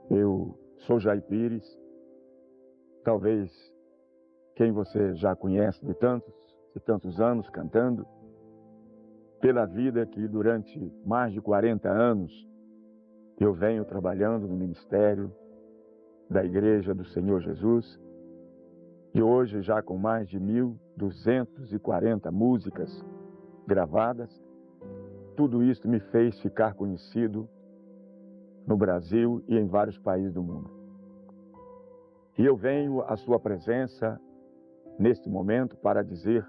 Eu sou Jair Pires, talvez quem você já conhece de tantos anos cantando, pela vida que durante mais de 40 anos eu venho trabalhando no ministério da Igreja do Senhor Jesus, e hoje já com mais de 1.240 músicas gravadas. Tudo isso me fez ficar conhecido no Brasil e em vários países do mundo. E eu venho à sua presença neste momento para dizer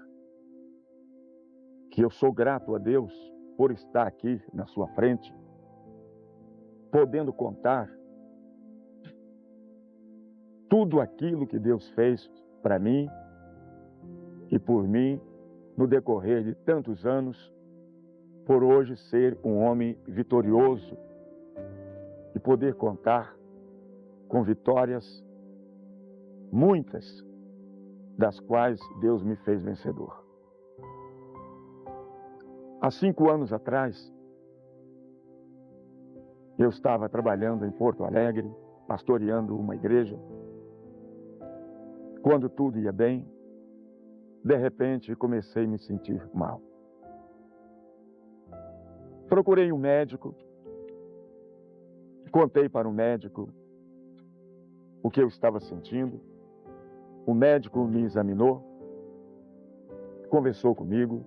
que eu sou grato a Deus por estar aqui na sua frente, podendo contar tudo aquilo que Deus fez para mim e por mim no decorrer de tantos anos, por hoje ser um homem vitorioso e poder contar com vitórias, muitas das quais Deus me fez vencedor. Há 5 anos atrás, eu estava trabalhando em Porto Alegre, pastoreando uma igreja. Quando tudo ia bem, de repente comecei a me sentir mal. Procurei um médico, contei para o médico o que eu estava sentindo. O médico me examinou, conversou comigo,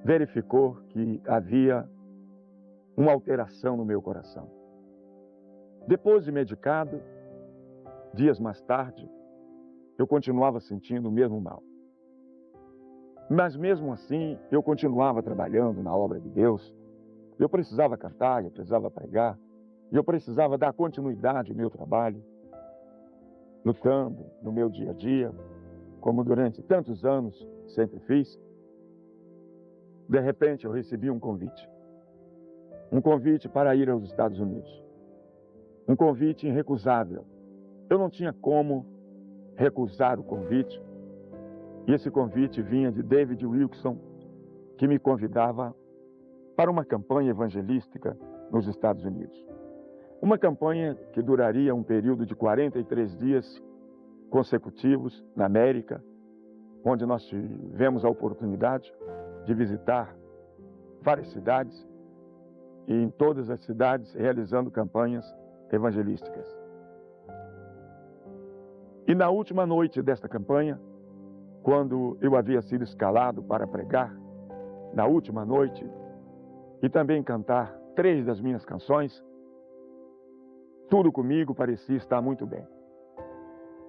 verificou que havia uma alteração no meu coração. Depois de medicado, dias mais tarde, eu continuava sentindo o mesmo mal. Mas mesmo assim, eu continuava trabalhando na obra de Deus. Eu precisava cantar, eu precisava pregar, eu precisava dar continuidade ao meu trabalho, lutando no meu dia a dia, como durante tantos anos sempre fiz. De repente eu recebi um convite para ir aos Estados Unidos. Um convite irrecusável. Eu não tinha como recusar o convite. E esse convite vinha de David Wilkerson, que me convidava para uma campanha evangelística nos Estados Unidos. Uma campanha que duraria um período de 43 dias consecutivos na América, onde nós tivemos a oportunidade de visitar várias cidades, e em todas as cidades realizando campanhas evangelísticas. E na última noite desta campanha, quando eu havia sido escalado para pregar, na última noite, e também cantar 3 das minhas canções, tudo comigo parecia estar muito bem.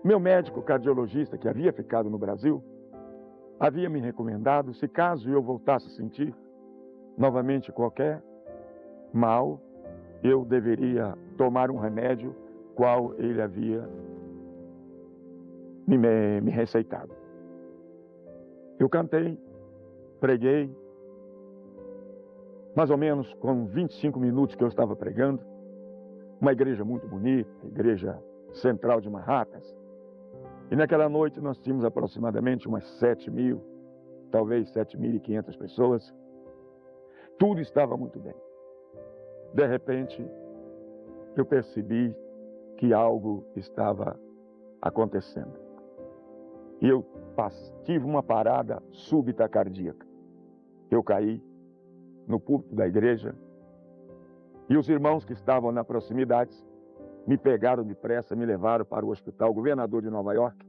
Meu médico cardiologista, que havia ficado no Brasil, havia me recomendado, se caso eu voltasse a sentir novamente qualquer mal, eu deveria tomar um remédio qual ele havia me receitado. Eu cantei, preguei, mais ou menos com 25 minutos que eu estava pregando, uma igreja muito bonita, a igreja central de Manhattan. E naquela noite nós tínhamos aproximadamente umas 7.000, talvez 7.500 pessoas. Tudo estava muito bem. De repente, eu percebi que algo estava acontecendo. E eu tive uma parada súbita cardíaca. Eu caí no púlpito da igreja e os irmãos que estavam na proximidade me pegaram depressa, me levaram para o Hospital Governador de Nova York,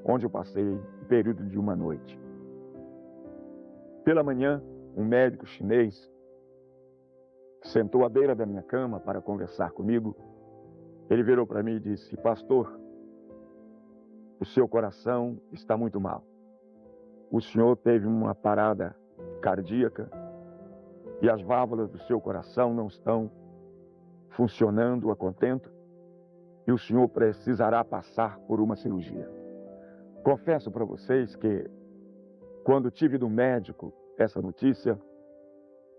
onde eu passei um período de uma noite. Pela manhã, um médico chinês sentou à beira da minha cama para conversar comigo. Ele virou para mim e disse: "Pastor, o seu coração está muito mal. O senhor teve uma parada cardíaca e as válvulas do seu coração não estão funcionando a contento e o senhor precisará passar por uma cirurgia." Confesso para vocês que, quando tive do médico essa notícia,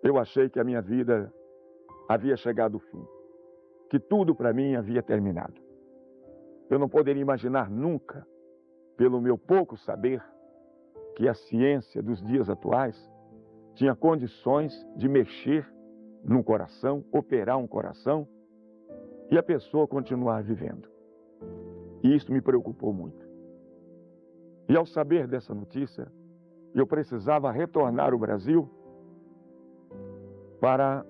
eu achei que a minha vida havia chegado ao fim, que tudo para mim havia terminado. Eu não poderia imaginar nunca, pelo meu pouco saber, que a ciência dos dias atuais tinha condições de mexer num coração, operar um coração e a pessoa continuar vivendo. E isso me preocupou muito. E ao saber dessa notícia, eu precisava retornar ao Brasil para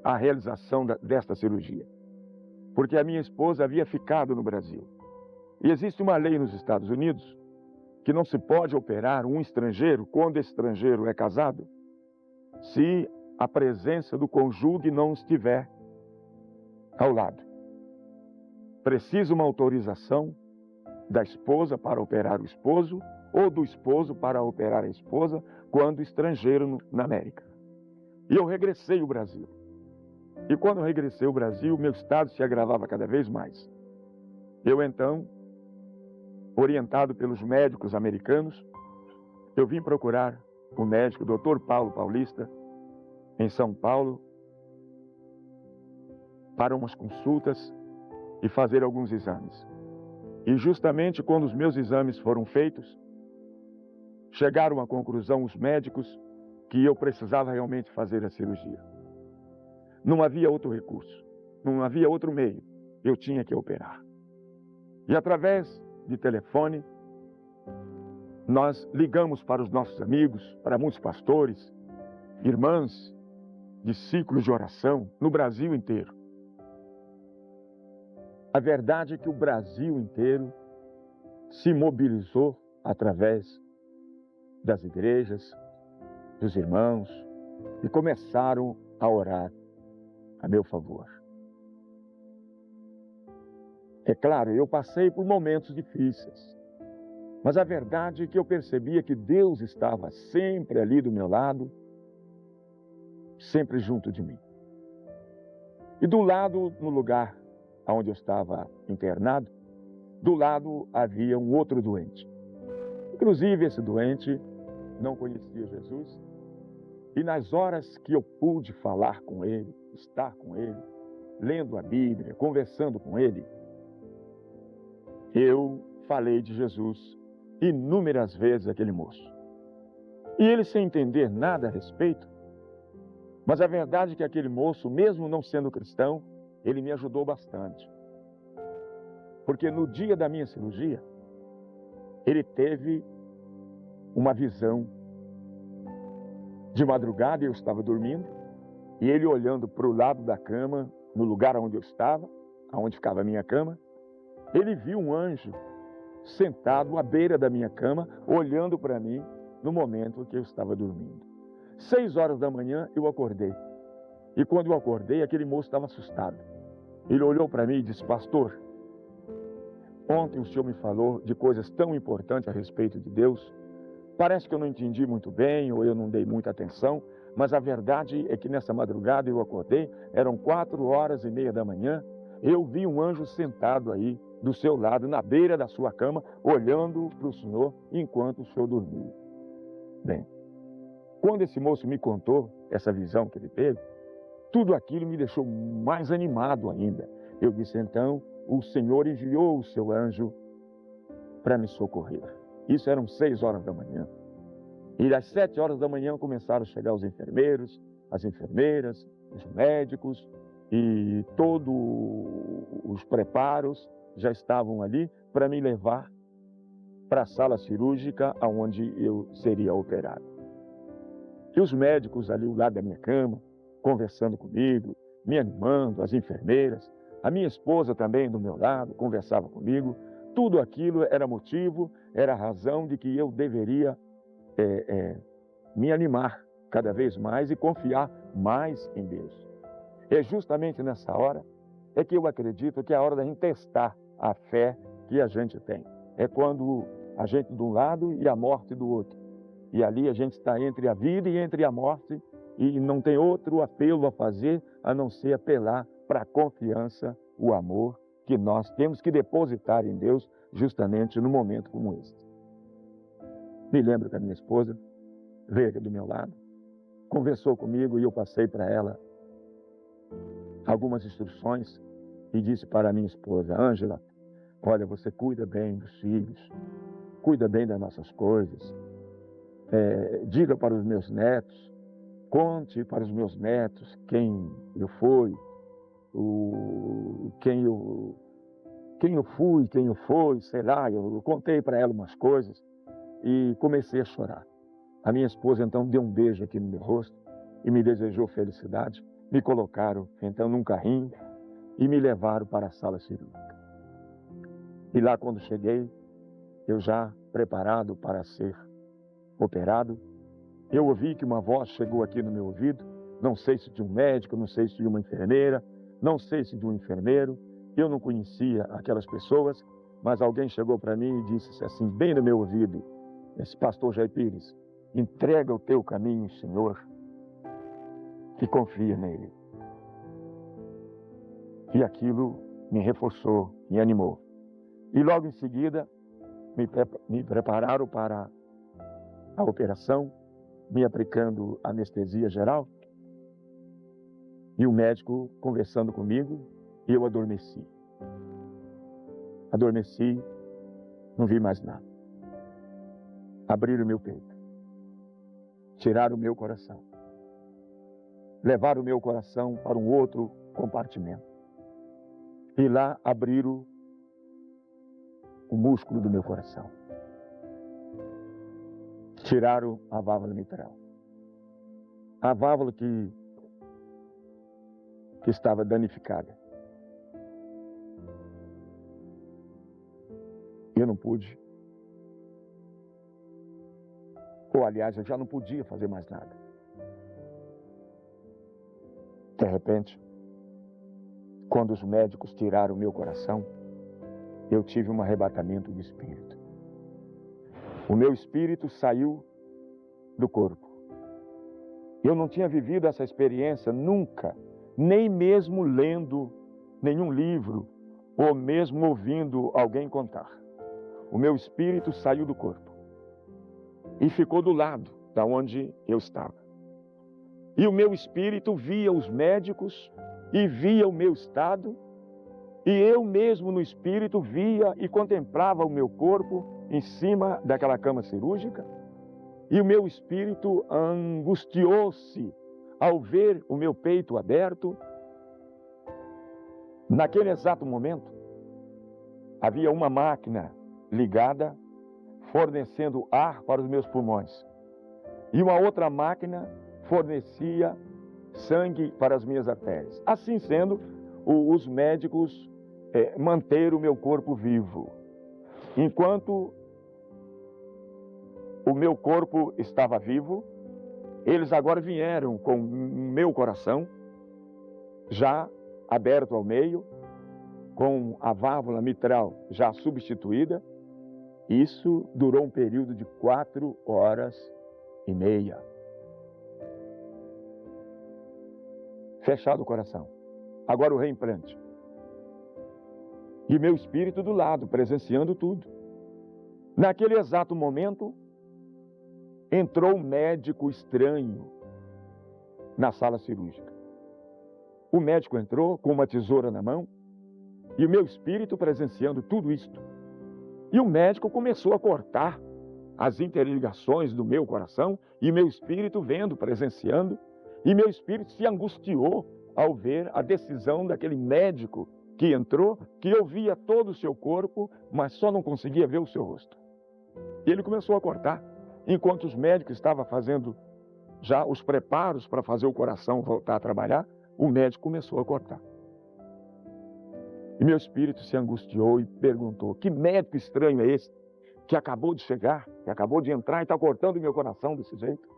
a realização desta cirurgia. Porque a minha esposa havia ficado no Brasil. E existe uma lei nos Estados Unidos que não se pode operar um estrangeiro quando esse estrangeiro é casado, se a presença do cônjuge não estiver ao lado. Precisa uma autorização da esposa para operar o esposo ou do esposo para operar a esposa quando estrangeiro na América. E eu regressei ao Brasil. E quando eu regressei ao Brasil, meu estado se agravava cada vez mais. Eu então, orientado pelos médicos americanos, eu vim procurar o médico Dr. Paulo Paulista, em São Paulo, para umas consultas e fazer alguns exames. E justamente quando os meus exames foram feitos, chegaram à conclusão os médicos que eu precisava realmente fazer a cirurgia. Não havia outro recurso, não havia outro meio, eu tinha que operar. E através de telefone, nós ligamos para os nossos amigos, para muitos pastores, irmãs, discípulos de oração, no Brasil inteiro. A verdade é que o Brasil inteiro se mobilizou através das igrejas, dos irmãos, e começaram a orar a meu favor. É claro, eu passei por momentos difíceis, mas a verdade é que eu percebia que Deus estava sempre ali do meu lado, sempre junto de mim. E do lado, no lugar onde eu estava internado, do lado havia um outro doente. Inclusive, esse doente não conhecia Jesus. E nas horas que eu pude falar com ele, estar com ele, lendo a Bíblia, conversando com ele, eu falei de Jesus inúmeras vezes àquele moço. E ele, sem entender nada a respeito, mas a verdade é que aquele moço, mesmo não sendo cristão, ele me ajudou bastante. Porque no dia da minha cirurgia, ele teve uma visão. De madrugada eu estava dormindo, e ele olhando para o lado da cama, no lugar onde eu estava, onde ficava a minha cama, ele viu um anjo sentado à beira da minha cama, olhando para mim no momento que eu estava dormindo. 6 horas da manhã eu acordei. E quando eu acordei, aquele moço estava assustado. Ele olhou para mim e disse: pastor, ontem o senhor me falou de coisas tão importantes a respeito de Deus. Parece que eu não entendi muito bem, ou eu não dei muita atenção, mas a verdade é que nessa madrugada eu acordei, eram 4h30 da manhã, eu vi um anjo sentado aí do seu lado, na beira da sua cama, olhando para o senhor enquanto o senhor dormia. Bem, quando esse moço me contou essa visão que ele teve, tudo aquilo me deixou mais animado ainda. Eu disse: então, o Senhor enviou o seu anjo para me socorrer. Isso eram 6 horas da manhã. E às 7 horas da manhã começaram a chegar os enfermeiros, as enfermeiras, os médicos, e todos os preparos já estavam ali para me levar para a sala cirúrgica onde eu seria operado. E os médicos ali ao lado da minha cama, conversando comigo, me animando, as enfermeiras, a minha esposa também do meu lado, conversava comigo. Tudo aquilo era motivo, era razão de que eu deveria me animar cada vez mais e confiar mais em Deus. É justamente nessa hora que eu acredito que é a hora da gente testar a fé que a gente tem. É quando a gente de um lado e a morte do outro. E ali a gente está entre a vida e entre a morte, e não tem outro apelo a fazer a não ser apelar para a confiança, o amor que nós temos que depositar em Deus justamente num momento como este. Me lembro que a minha esposa veio aqui do meu lado, conversou comigo e eu passei para ela algumas instruções e disse para a minha esposa: Ângela, olha, você cuida bem dos filhos, cuida bem das nossas coisas, diga para os meus netos, conte para os meus netos quem eu fui, quem eu fui, quem eu fui, sei lá. Eu contei para ela umas coisas e comecei a chorar. A minha esposa então deu um beijo aqui no meu rosto e me desejou felicidade. Me colocaram então num carrinho e me levaram para a sala cirúrgica. E lá, quando cheguei, eu já preparado para ser operado, eu ouvi que uma voz chegou aqui no meu ouvido, não sei se de um médico, não sei se de uma enfermeira, não sei se de um enfermeiro, eu não conhecia aquelas pessoas, mas alguém chegou para mim e disse assim, bem no meu ouvido, esse pastor Jair Pires, entrega o teu caminho, Senhor, e confia nele. E aquilo me reforçou, me animou. E logo em seguida, me prepararam para a operação, me aplicando anestesia geral. E o médico conversando comigo, e eu adormeci. Adormeci, não vi mais nada. Abriram o meu peito. Tiraram o meu coração. Levaram o meu coração para um outro compartimento. E lá abriram o músculo do meu coração. Tiraram a válvula mitral. A válvula que estava danificada. Eu não pude. Ou, aliás, eu já não podia fazer mais nada. De repente, quando os médicos tiraram o meu coração, eu tive um arrebatamento de espírito. O meu espírito saiu do corpo. Eu não tinha vivido essa experiência nunca, nem mesmo lendo nenhum livro, ou mesmo ouvindo alguém contar. O meu espírito saiu do corpo e ficou do lado da onde eu estava. E o meu espírito via os médicos e via o meu estado, e eu mesmo no espírito via e contemplava o meu corpo em cima daquela cama cirúrgica, e o meu espírito angustiou-se ao ver o meu peito aberto. Naquele exato momento, havia uma máquina ligada, fornecendo ar para os meus pulmões, e uma outra máquina fornecia sangue para as minhas artérias. Assim sendo, os médicos manteram o meu corpo vivo. Enquanto o meu corpo estava vivo, eles agora vieram com o meu coração, já aberto ao meio, com a válvula mitral já substituída. Isso durou um período de 4 horas e meia. Fechado o coração. Agora o reimplante. E meu espírito do lado, presenciando tudo. Naquele exato momento, entrou um médico estranho na sala cirúrgica. O médico entrou com uma tesoura na mão e o meu espírito presenciando tudo isto. E o médico começou a cortar as interligações do meu coração e meu espírito vendo, presenciando, e meu espírito se angustiou ao ver a decisão daquele médico que entrou, que eu via todo o seu corpo, mas só não conseguia ver o seu rosto. E ele começou a cortar, enquanto os médicos estavam fazendo já os preparos para fazer o coração voltar a trabalhar, o médico começou a cortar. E meu espírito se angustiou e perguntou: que médico estranho é esse que acabou de chegar, que acabou de entrar e está cortando meu coração desse jeito?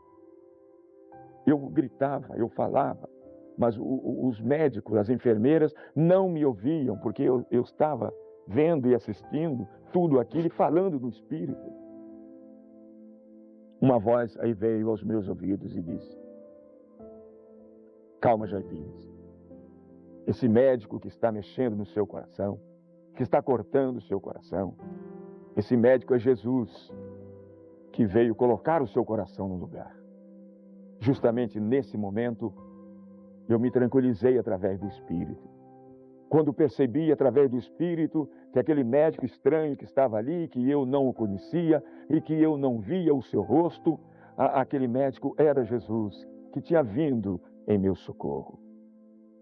Eu gritava, eu falava, mas os médicos, as enfermeiras não me ouviam, porque eu estava vendo e assistindo tudo aquilo e falando do espírito. Uma voz aí veio aos meus ouvidos e disse: calma, Jair Pires. Esse médico que está mexendo no seu coração, que está cortando o seu coração, esse médico é Jesus, que veio colocar o seu coração no lugar. Justamente nesse momento, eu me tranquilizei através do Espírito. Quando percebi através do Espírito que aquele médico estranho que estava ali, que eu não o conhecia e que eu não via o seu rosto, aquele médico era Jesus, que tinha vindo em meu socorro.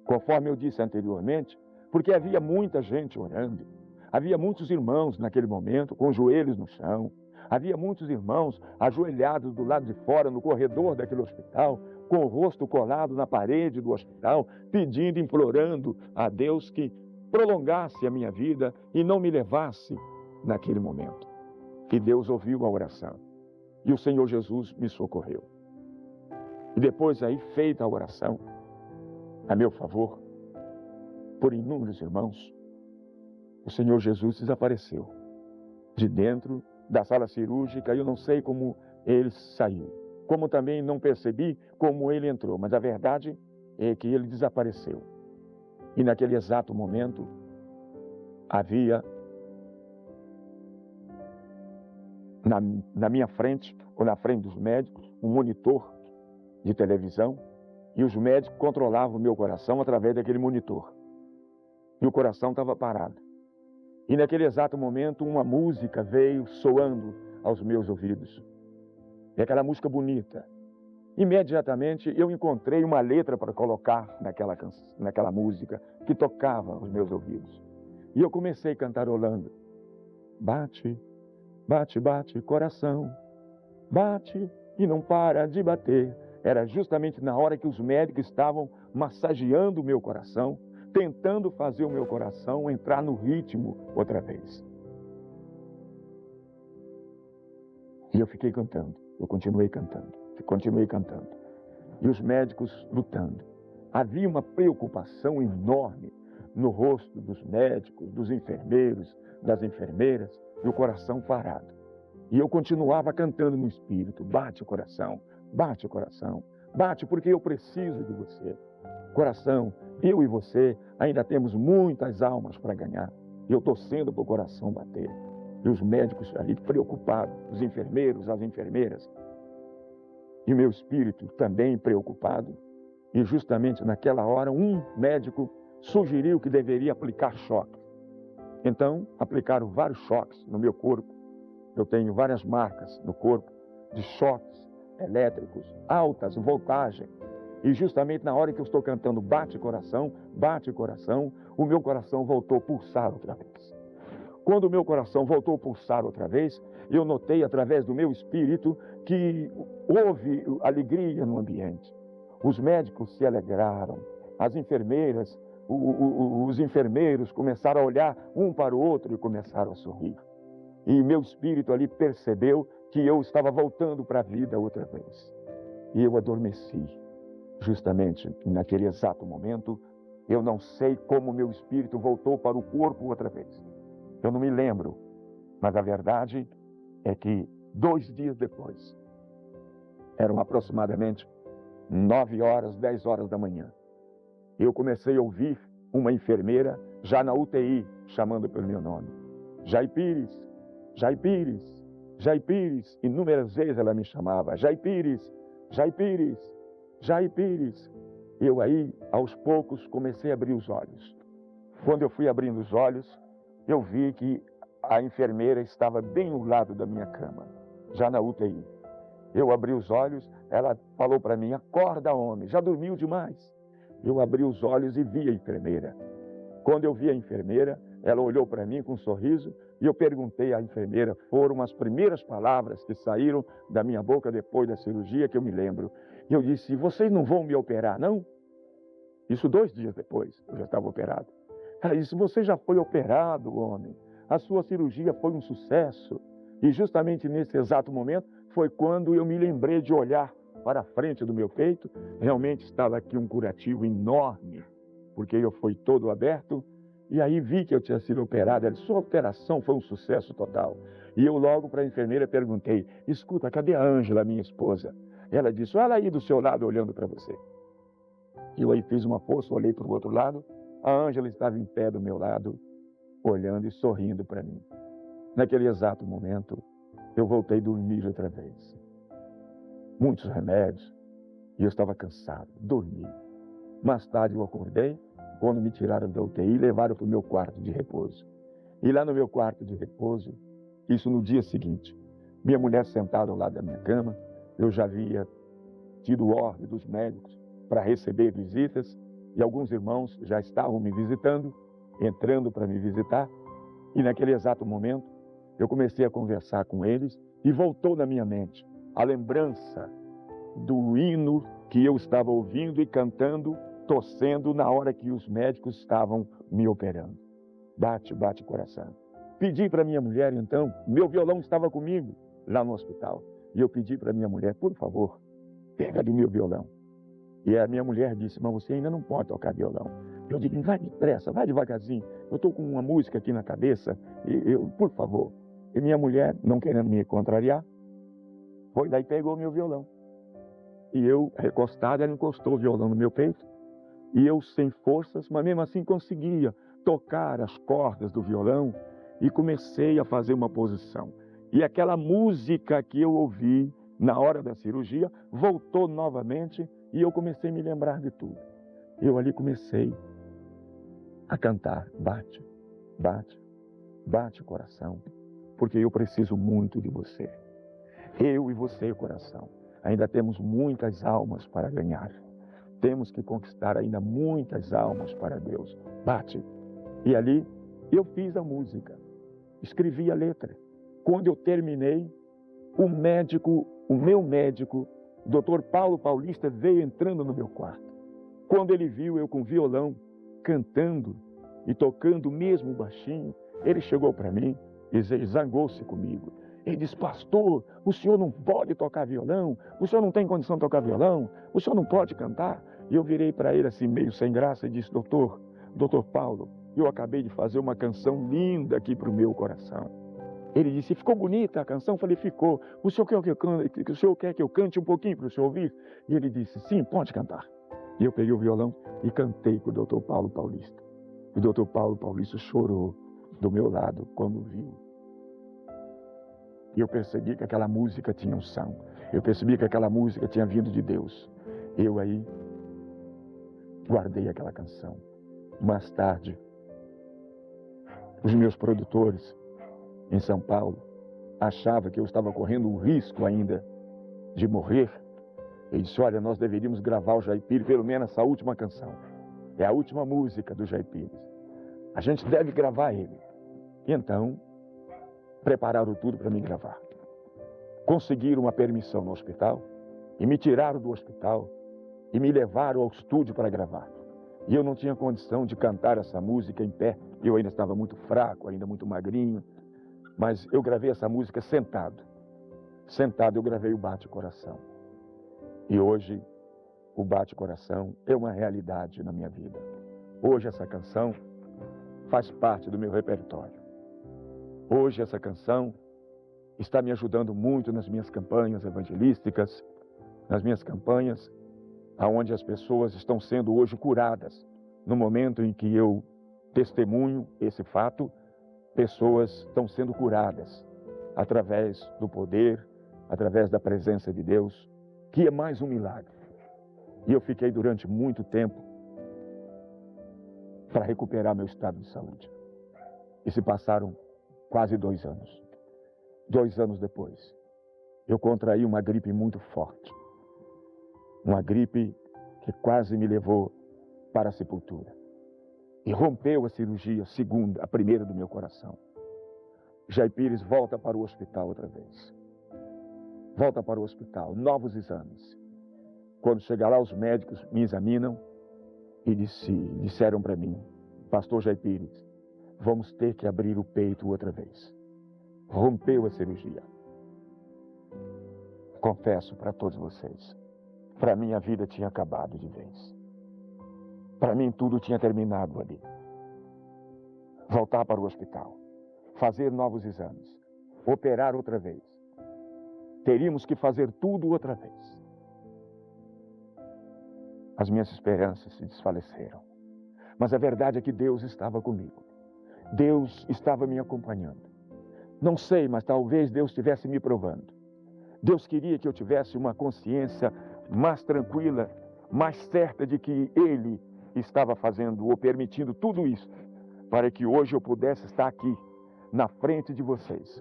conforme eu disse anteriormente, porque havia muita gente orando. Havia muitos irmãos naquele momento com os joelhos no chão. Havia muitos irmãos ajoelhados do lado de fora, no corredor daquele hospital, com o rosto colado na parede do hospital, pedindo, implorando a Deus que prolongasse a minha vida e não me levasse naquele momento. E Deus ouviu a oração. E o Senhor Jesus me socorreu. E depois aí, feita a oração a meu favor, por inúmeros irmãos, o Senhor Jesus desapareceu de dentro da sala cirúrgica. Eu não sei como ele saiu, como também não percebi como ele entrou, mas a verdade é que ele desapareceu. E naquele exato momento havia na minha frente, ou na frente dos médicos, um monitor de televisão, e os médicos controlavam o meu coração através daquele monitor. E o coração estava parado. E naquele exato momento uma música veio soando aos meus ouvidos. E aquela música bonita. Imediatamente eu encontrei uma letra para colocar naquela música que tocava aos meus ouvidos. E eu comecei cantarolando. Bate, bate, bate, coração. Bate e não para de bater. Era justamente na hora que os médicos estavam massageando o meu coração, tentando fazer o meu coração entrar no ritmo outra vez. E eu fiquei cantando, eu continuei cantando. E os médicos lutando. Havia uma preocupação enorme no rosto dos médicos, dos enfermeiros, das enfermeiras, e o coração parado. E eu continuava cantando no espírito: bate o coração, bate porque eu preciso de você. Coração, eu e você ainda temos muitas almas para ganhar. Eu torcendo para o coração bater. E os médicos ali preocupados, os enfermeiros, as enfermeiras. E o meu espírito também preocupado. E justamente naquela hora, um médico sugeriu que deveria aplicar choque. Então, aplicaram vários choques no meu corpo. Eu tenho várias marcas no corpo de choques elétricos, altas voltagens. E justamente na hora que eu estou cantando bate coração, o meu coração voltou a pulsar outra vez. Quando o meu coração voltou a pulsar outra vez, eu notei através do meu espírito que houve alegria no ambiente. Os médicos se alegraram, as enfermeiras, os enfermeiros começaram a olhar um para o outro e começaram a sorrir. E meu espírito ali percebeu que eu estava voltando para a vida outra vez. E eu adormeci. Justamente naquele exato momento, eu não sei como meu espírito voltou para o corpo outra vez. Eu não me lembro, mas a verdade é que 2 dias depois, eram aproximadamente 9 horas, 10 horas da manhã, eu comecei a ouvir uma enfermeira já na UTI chamando pelo meu nome. Jair Pires, Jair Pires, Jair Pires. Inúmeras vezes ela me chamava: Jair Pires, Jair Pires, Jair Pires. Eu aí, aos poucos, comecei a abrir os olhos. Quando eu fui abrindo os olhos, eu vi que a enfermeira estava bem ao lado da minha cama, já na UTI. Eu abri os olhos, ela falou para mim: acorda, homem, já dormiu demais. Eu abri os olhos e vi a enfermeira. Quando eu vi a enfermeira, ela olhou para mim com um sorriso e eu perguntei à enfermeira, foram as primeiras palavras que saíram da minha boca depois da cirurgia que eu me lembro. E eu disse: vocês não vão me operar, não? Isso 2 dias depois, eu já estava operado. Ela disse: você já foi operado, homem. A sua cirurgia foi um sucesso. E justamente nesse exato momento foi quando eu me lembrei de olhar para a frente do meu peito. Realmente estava aqui um curativo enorme, porque eu fui todo aberto. E aí vi que eu tinha sido operado. Ela disse: sua operação foi um sucesso total. E eu logo para a enfermeira perguntei: escuta, cadê a Ângela, minha esposa? Ela disse: olha aí do seu lado olhando para você. E eu aí fiz uma força, olhei para o outro lado. A Ângela estava em pé do meu lado, olhando e sorrindo para mim. Naquele exato momento, eu voltei a dormir outra vez. Muitos remédios, e eu estava cansado, dormi. Mais tarde eu acordei, quando me tiraram da UTI e levaram para o meu quarto de repouso. E lá no meu quarto de repouso, isso no dia seguinte, minha mulher sentada ao lado da minha cama, eu já havia tido ordem dos médicos para receber visitas, e alguns irmãos já estavam me visitando, entrando para me visitar, e naquele exato momento eu comecei a conversar com eles e voltou na minha mente a lembrança do hino que eu estava ouvindo e cantando, torcendo na hora que os médicos estavam me operando. Bate, bate coração. Pedi para minha mulher, então, meu violão estava comigo lá no hospital, e eu pedi para minha mulher, por favor, pega do meu violão. E a minha mulher disse, mas você ainda não pode tocar violão. Eu digo, vai depressa, vai devagarzinho. Eu estou com uma música aqui na cabeça, por favor. E minha mulher, não querendo me contrariar, foi lá e pegou meu violão. E eu, recostado, ela encostou o violão no meu peito. E eu, sem forças, mas mesmo assim conseguia tocar as cordas do violão. E comecei a fazer uma posição. E aquela música que eu ouvi na hora da cirurgia voltou novamente. E eu comecei a me lembrar de tudo. Eu ali comecei a cantar. Bate, bate, bate coração. Porque eu preciso muito de você. Eu e você, coração. Ainda temos muitas almas para ganhar. Temos que conquistar ainda muitas almas para Deus. Bate. E ali eu fiz a música. Escrevi a letra. Quando eu terminei, o meu médico, Dr. Paulo Paulista, veio entrando no meu quarto. Quando ele viu eu com violão, cantando e tocando mesmo baixinho, ele chegou para mim e zangou-se comigo. Ele disse, pastor, o senhor não pode tocar violão, o senhor não tem condição de tocar violão, o senhor não pode cantar. E eu virei para ele assim, meio sem graça, e disse, doutor Paulo, eu acabei de fazer uma canção linda aqui para o meu coração. Ele disse, ficou bonita a canção? Eu falei, ficou. O senhor quer que eu cante um pouquinho para o senhor ouvir? E ele disse, sim, pode cantar. E eu peguei o violão e cantei para o Dr. Paulo Paulista. O Dr. Paulo Paulista chorou do meu lado quando viu. E eu percebi que aquela música tinha unção. Eu percebi que aquela música tinha vindo de Deus. Eu aí guardei aquela canção. Mais tarde, os meus produtores em São Paulo achavam que eu estava correndo o risco ainda de morrer. Ele disse, olha, nós deveríamos gravar o Jair Pires, pelo menos essa última canção. É a última música do Jair Pires. A gente deve gravar ele. E então, prepararam tudo para me gravar. Conseguiram uma permissão no hospital e me tiraram do hospital e me levaram ao estúdio para gravar. E eu não tinha condição de cantar essa música em pé. Eu ainda estava muito fraco, ainda muito magrinho. Mas eu gravei essa música sentado. Sentado eu gravei o Bate Coração. E hoje o Bate Coração é uma realidade na minha vida. Hoje essa canção faz parte do meu repertório. Hoje essa canção está me ajudando muito nas minhas campanhas evangelísticas, nas minhas campanhas onde as pessoas estão sendo hoje curadas. No momento em que eu testemunho esse fato, pessoas estão sendo curadas através do poder, através da presença de Deus, que é mais um milagre. E eu fiquei durante muito tempo para recuperar meu estado de saúde. E se passaram quase 2 anos. 2 anos depois, eu contraí uma gripe muito forte. Uma gripe que quase me levou para a sepultura. E rompeu a cirurgia, a primeira do meu coração. Jair Pires volta para o hospital outra vez. Volta para o hospital, novos exames. Quando chegar lá, os médicos me examinam e disseram para mim, pastor Jair Pires, vamos ter que abrir o peito outra vez. Rompeu a cirurgia. Confesso para todos vocês, para mim a vida tinha acabado de vez. Para mim tudo tinha terminado ali. Voltar para o hospital, fazer novos exames, operar outra vez. Teríamos que fazer tudo outra vez. As minhas esperanças se desfaleceram. Mas a verdade é que Deus estava comigo. Deus estava me acompanhando. Não sei, mas talvez Deus estivesse me provando. Deus queria que eu tivesse uma consciência mais tranquila, mais certa de que Ele estava fazendo ou permitindo tudo isso, para que hoje eu pudesse estar aqui, na frente de vocês,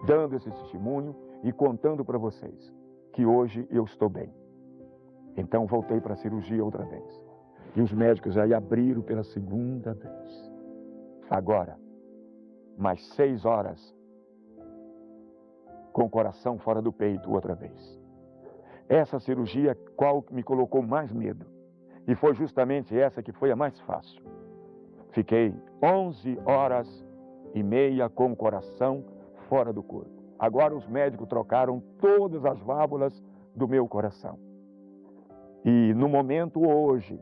dando esse testemunho e contando para vocês que hoje eu estou bem. Então voltei para a cirurgia outra vez. E os médicos aí abriram pela segunda vez. Agora, mais 6 horas, com o coração fora do peito outra vez. Essa cirurgia, qual me colocou mais medo? E foi justamente essa que foi a mais fácil. Fiquei 11 horas e meia com o coração fora do corpo. Agora os médicos trocaram todas as válvulas do meu coração. E no momento hoje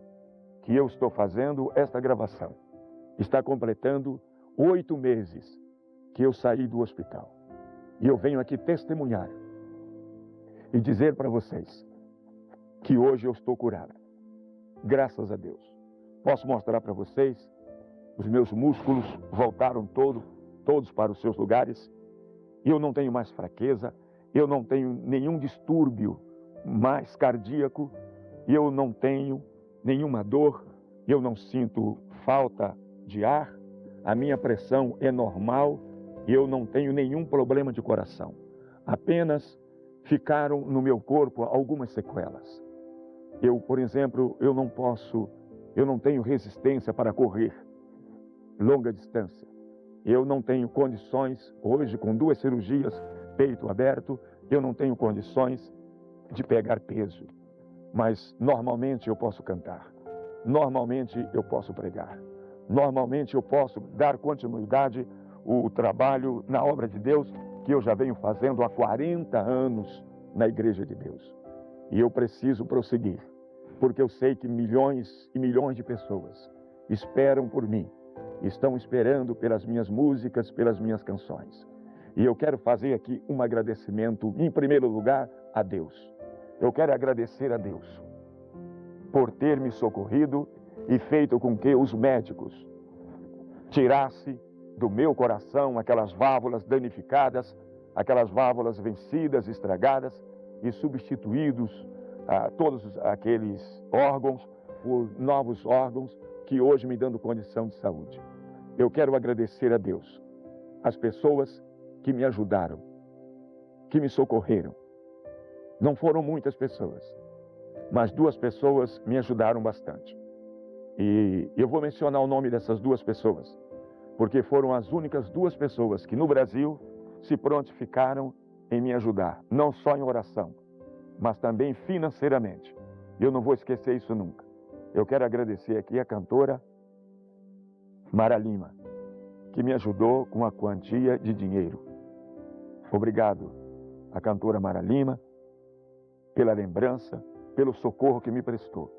que eu estou fazendo esta gravação, está completando 8 meses que eu saí do hospital. E eu venho aqui testemunhar e dizer para vocês que hoje eu estou curado. Graças a Deus. Posso mostrar para vocês, os meus músculos voltaram todos para os seus lugares. Eu não tenho mais fraqueza, eu não tenho nenhum distúrbio mais cardíaco, eu não tenho nenhuma dor, eu não sinto falta de ar, a minha pressão é normal, eu não tenho nenhum problema de coração. Apenas ficaram no meu corpo algumas sequelas. Eu, por exemplo, eu não tenho resistência para correr longa distância. Eu não tenho condições, hoje com 2 cirurgias, peito aberto, eu não tenho condições de pegar peso. Mas normalmente eu posso cantar, normalmente eu posso pregar, normalmente eu posso dar continuidade ao trabalho na obra de Deus que eu já venho fazendo há 40 anos na Igreja de Deus. E eu preciso prosseguir, porque eu sei que milhões e milhões de pessoas esperam por mim, estão esperando pelas minhas músicas, pelas minhas canções. E eu quero fazer aqui um agradecimento, em primeiro lugar, a Deus. Eu quero agradecer a Deus por ter me socorrido e feito com que os médicos tirassem do meu coração aquelas válvulas danificadas, aquelas válvulas vencidas, estragadas, e substituídos todos aqueles órgãos por novos órgãos que hoje me dão condição de saúde. Eu quero agradecer a Deus, as pessoas que me ajudaram, que me socorreram. Não foram muitas pessoas, mas 2 pessoas me ajudaram bastante. E eu vou mencionar o nome dessas 2 pessoas, porque foram as únicas 2 pessoas que no Brasil se prontificaram em me ajudar, não só em oração, mas também financeiramente. Eu não vou esquecer isso nunca. Eu quero agradecer aqui a cantora Mara Lima, que me ajudou com a quantia de dinheiro. Obrigado a cantora Mara Lima pela lembrança, pelo socorro que me prestou.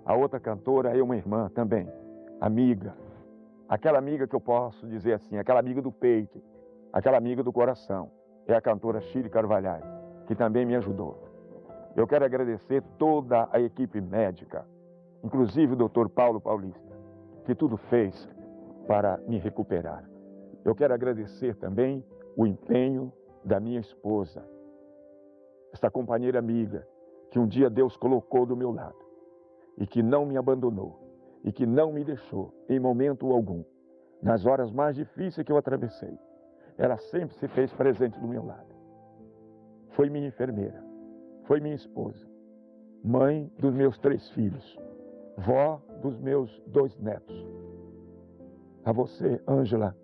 A outra cantora é uma irmã também, amiga, aquela amiga que eu posso dizer assim, aquela amiga do peito, aquela amiga do coração, é a cantora Chile Carvalhais, que também me ajudou. Eu quero agradecer toda a equipe médica, inclusive o Dr. Paulo Paulista, que tudo fez para me recuperar. Eu quero agradecer também o empenho da minha esposa, essa companheira amiga, que um dia Deus colocou do meu lado, e que não me abandonou, e que não me deixou em momento algum, nas horas mais difíceis que eu atravessei. Ela sempre se fez presente do meu lado. Foi minha enfermeira, foi minha esposa, mãe dos meus 3 filhos, vó dos meus 2 netos. A você, Ângela,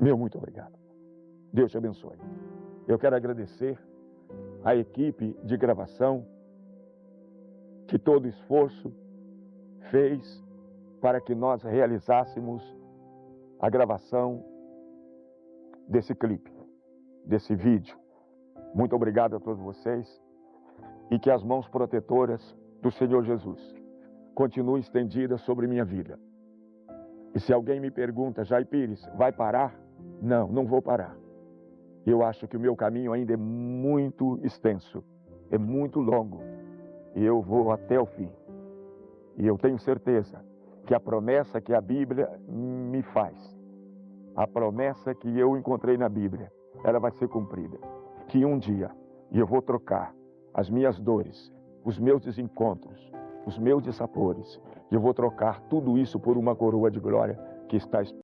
meu muito obrigado. Deus te abençoe. Eu quero agradecer a equipe de gravação que todo esforço fez para que nós realizássemos a gravação desse clipe, desse vídeo. Muito obrigado a todos vocês e que as mãos protetoras do Senhor Jesus continuem estendidas sobre minha vida. E se alguém me pergunta, Jair Pires, vai parar? Não, não vou parar. Eu acho que o meu caminho ainda é muito extenso, é muito longo, e eu vou até o fim. E eu tenho certeza que a promessa que a Bíblia me faz, a promessa que eu encontrei na Bíblia, ela vai ser cumprida. Que um dia eu vou trocar as minhas dores, os meus desencontros, os meus dissabores, eu vou trocar tudo isso por uma coroa de glória que está